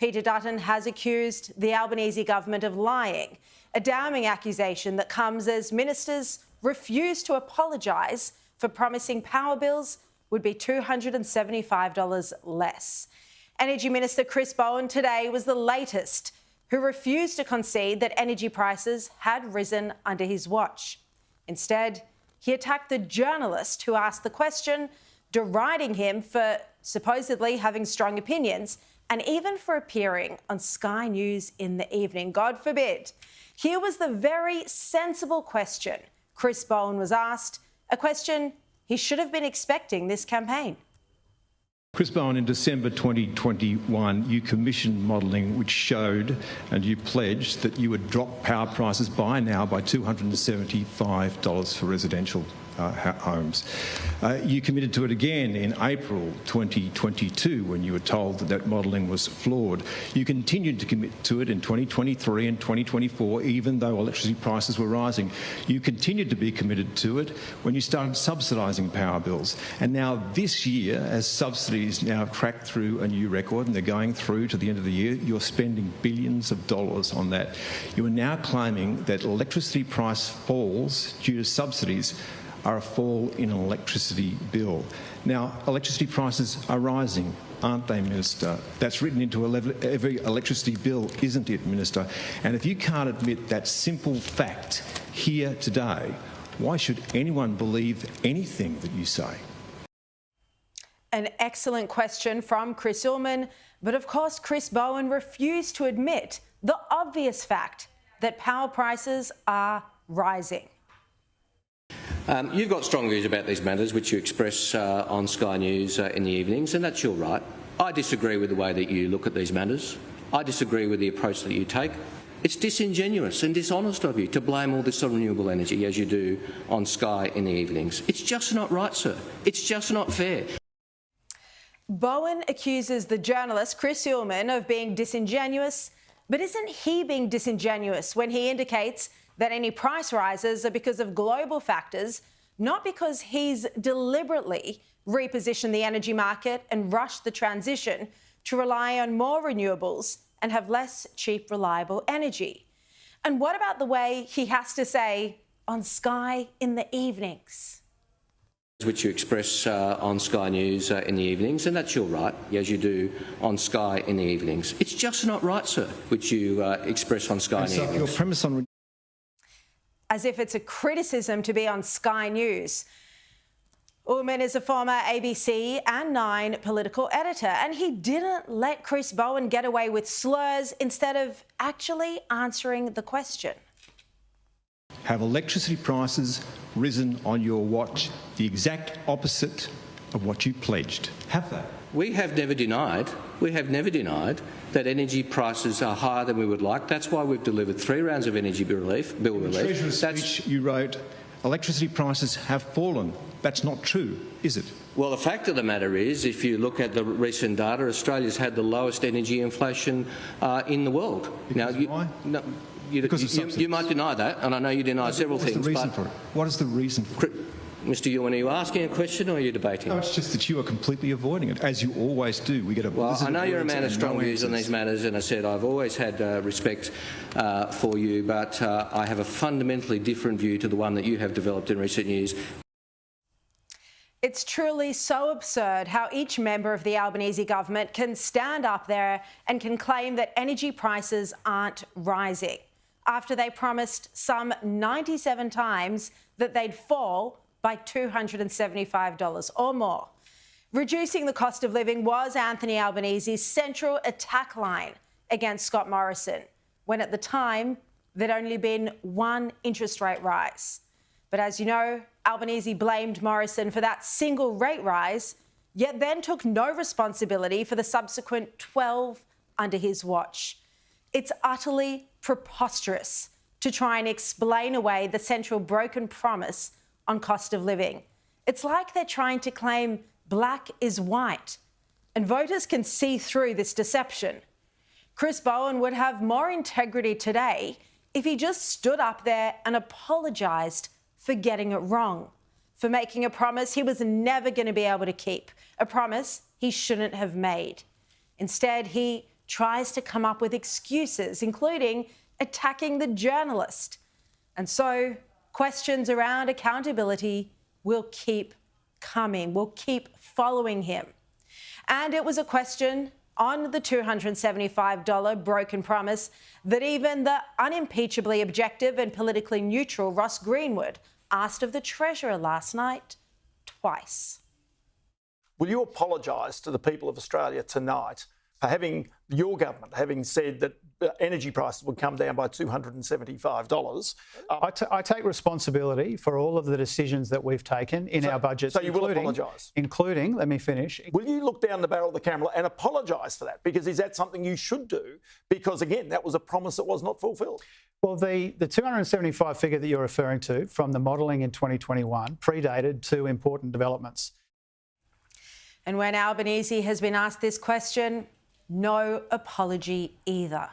Peter Dutton has accused the Albanese government of lying, a damning accusation that comes as ministers refuse to apologise for promising power bills would be $275 less. Energy Minister Chris Bowen today was the latest who refused to concede that energy prices had risen under his watch. Instead, he attacked the journalist who asked the question, deriding him for supposedly having strong opinions and even for appearing on Sky News in the evening. God forbid. Here was the very sensible question Chris Bowen was asked, a question he should have been expecting this campaign. Chris Bowen, in December 2021, you commissioned modelling which showed and you pledged that you would drop power prices by $275 for residential homes. You committed to it again in April 2022 when you were told that that modelling was flawed. You continued to commit to it in 2023 and 2024 even though electricity prices were rising. You continued to be committed to it when you started subsidising power bills. And now this year, as subsidies now have cracked through a new record and they're going through to the end of the year, you're spending billions of dollars on that. You are now claiming that electricity price falls due to subsidies are a fall in an electricity bill. Now, electricity prices are rising, aren't they, Minister? That's written into every electricity bill, isn't it, Minister? And if you can't admit that simple fact here today, why should anyone believe anything that you say? An excellent question from Chris Ullman, but of course Chris Bowen refused to admit the obvious fact that power prices are rising. You've got strong views about these matters, which you express on Sky News in the evenings, and that's your right. I disagree with the way that you look at these matters. I disagree with the approach that you take. It's disingenuous and dishonest of you to blame all this on renewable energy, as you do on Sky in the evenings. It's just not right, sir. It's just not fair. Bowen accuses the journalist Chris Ullman of being disingenuous, but isn't he being disingenuous when he indicates that any price rises are because of global factors, not because he's deliberately repositioned the energy market and rushed the transition to rely on more renewables and have less cheap, reliable energy? And what about the way he has to say on Sky in the evenings? Which you express on Sky News in the evenings, and that's your right, as you do on Sky in the evenings. It's just not right, sir, which you express on Sky in the evenings. Your premise on... As if it's a criticism to be on Sky News. Ullman is a former ABC and 9 political editor, and he didn't let Chris Bowen get away with slurs instead of actually answering the question. Have electricity prices risen on your watch the exact opposite of what you pledged? Have they? We have never denied that energy prices are higher than we would like. That's why we've delivered 3 rounds of energy bill relief. In the Treasurer's speech you wrote, electricity prices have fallen. That's not true, is it? Well, the fact of the matter is, if you look at the recent data, Australia's had the lowest energy inflation in the world. Why? No, you might deny that, and I know you deny several things. What's the reason for it? What is the reason for it? Mr. Ullman, are you asking a question or are you debating? No, it's just that you are completely avoiding it, as you always do. We get a well, I know you're a man of strong views on these matters, and I said I've always had respect for you, but I have a fundamentally different view to the one that you have developed in recent years. It's truly so absurd how each member of the Albanese government can stand up there and can claim that energy prices aren't rising after they promised some 97 times that they'd fall by $275 or more. Reducing the cost of living was Anthony Albanese's central attack line against Scott Morrison, when at the time there'd only been 1 interest rate rise. But as you know, Albanese blamed Morrison for that single rate rise, yet then took no responsibility for the subsequent 12 under his watch. It's utterly preposterous to try and explain away the central broken promise on cost of living. It's like they're trying to claim black is white, and voters can see through this deception. Chris Bowen would have more integrity today if he just stood up there and apologised for getting it wrong, for making a promise he was never going to be able to keep, a promise he shouldn't have made. Instead, he tries to come up with excuses, including attacking the journalist. And so questions around accountability will keep coming, will keep following him. And it was a question on the $275 broken promise that even the unimpeachably objective and politically neutral Ross Greenwood asked of the Treasurer last night twice. Will you apologise to the people of Australia tonight for having your government having said that energy prices would come down by $275? I take responsibility for all of the decisions that we've taken in our budgets. So you will apologise? Including, let me finish. Will you look down the barrel of the camera and apologise for that? Because is that something you should do? Because, again, that was a promise that was not fulfilled. Well, the 275 figure that you're referring to from the modelling in 2021 predated two important developments. And when Albanese has been asked this question, no apology either.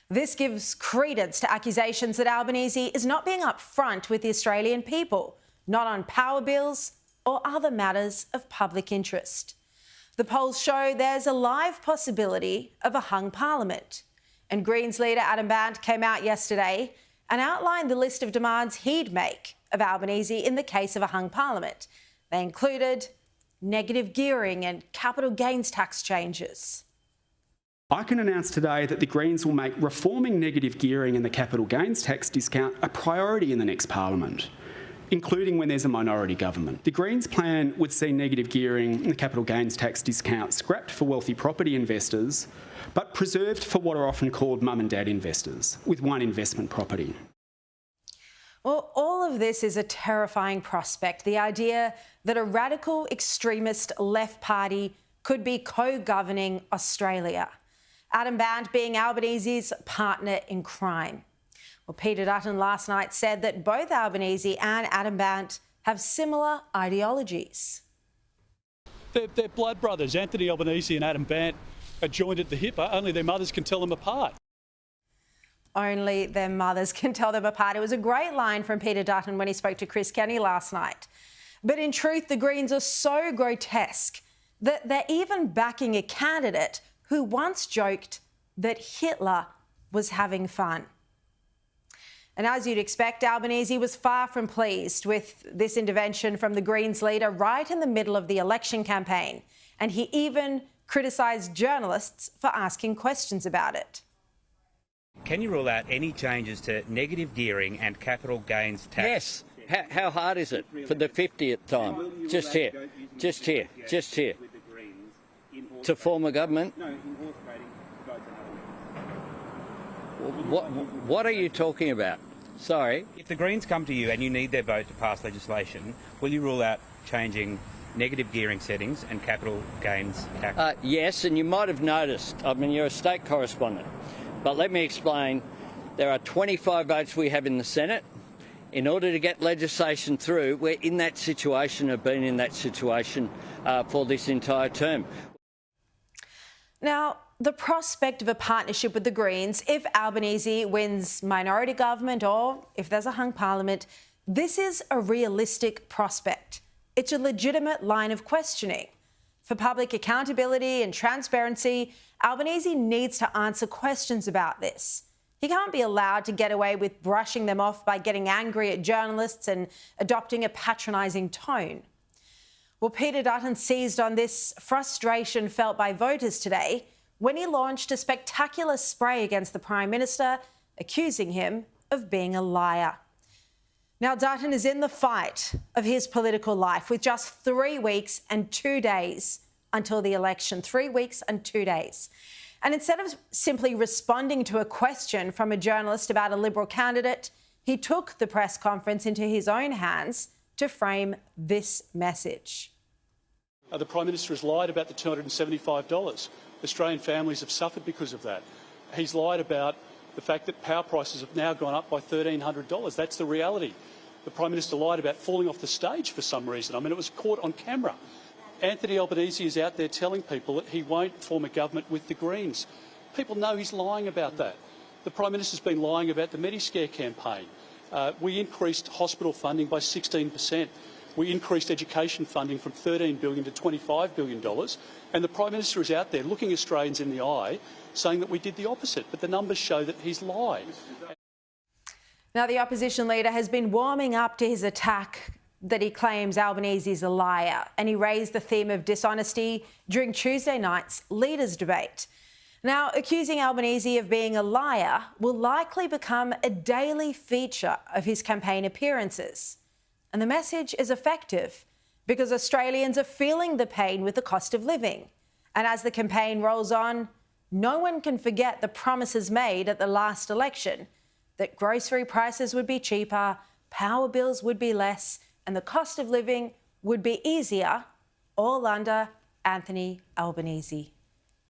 This gives credence to accusations that Albanese is not being upfront with the Australian people, not on power bills or other matters of public interest. The polls show there's a live possibility of a hung parliament. And Greens leader Adam Bandt came out yesterday and outlined the list of demands he'd make of Albanese in the case of a hung parliament. They included negative gearing and capital gains tax changes. I can announce today that the Greens will make reforming negative gearing and the capital gains tax discount a priority in the next parliament, including when there's a minority government. The Greens' plan would see negative gearing and the capital gains tax discount scrapped for wealthy property investors, but preserved for what are often called mum and dad investors, with one investment property. Well, all of this is a terrifying prospect, the idea that a radical extremist left party could be co-governing Australia. Adam Bandt being Albanese's partner in crime. Well, Peter Dutton last night said that both Albanese and Adam Bandt have similar ideologies. They're blood brothers. Anthony Albanese and Adam Bandt are joined at the hip. Only their mothers can tell them apart. Only their mothers can tell them apart. It was a great line from Peter Dutton when he spoke to Chris Kenny last night. But in truth, the Greens are so grotesque that they're even backing a candidate who once joked that Hitler was having fun. And as you'd expect, Albanese was far from pleased with this intervention from the Greens leader right in the middle of the election campaign. And he even criticised journalists for asking questions about it. Can you rule out any changes to negative gearing and capital gains tax? Yes. How hard is it for the 50th time? Just here. To form a government? What are you talking about? Sorry. If the Greens come to you and you need their vote to pass legislation, will you rule out changing negative gearing settings and capital gains tax? Yes, and you might have noticed, I mean, you're a state correspondent, but let me explain. There are 25 votes we have in the Senate. In order to get legislation through, we're in that situation, have been in that situation for this entire term. Now, the prospect of a partnership with the Greens, if Albanese wins minority government or if there's a hung parliament, this is a realistic prospect. It's a legitimate line of questioning. For public accountability and transparency, Albanese needs to answer questions about this. He can't be allowed to get away with brushing them off by getting angry at journalists and adopting a patronising tone. Well, Peter Dutton seized on this frustration felt by voters today when he launched a spectacular spray against the Prime Minister, accusing him of being a liar. Now, Dutton is in the fight of his political life with just 3 weeks and 2 days until the election. 3 weeks and 2 days. And instead of simply responding to a question from a journalist about a Liberal candidate, he took the press conference into his own hands to frame this message. The Prime Minister has lied about the $275. Australian families have suffered because of that. He's lied about the fact that power prices have now gone up by $1,300. That's the reality. The Prime Minister lied about falling off the stage for some reason. I mean, it was caught on camera. Anthony Albanese is out there telling people that he won't form a government with the Greens. People know he's lying about that. The Prime Minister's been lying about the Mediscare campaign. We increased hospital funding by 16%. We increased education funding from $13 billion to $25 billion. And the Prime Minister is out there looking Australians in the eye saying that we did the opposite. But the numbers show that he's lied. Now, the opposition leader has been warming up to his attack that he claims Albanese is a liar, and he raised the theme of dishonesty during Tuesday night's leaders' debate. Now, accusing Albanese of being a liar will likely become a daily feature of his campaign appearances. And the message is effective because Australians are feeling the pain with the cost of living. And as the campaign rolls on, no one can forget the promises made at the last election that grocery prices would be cheaper, power bills would be less, and the cost of living would be easier, all under Anthony Albanese.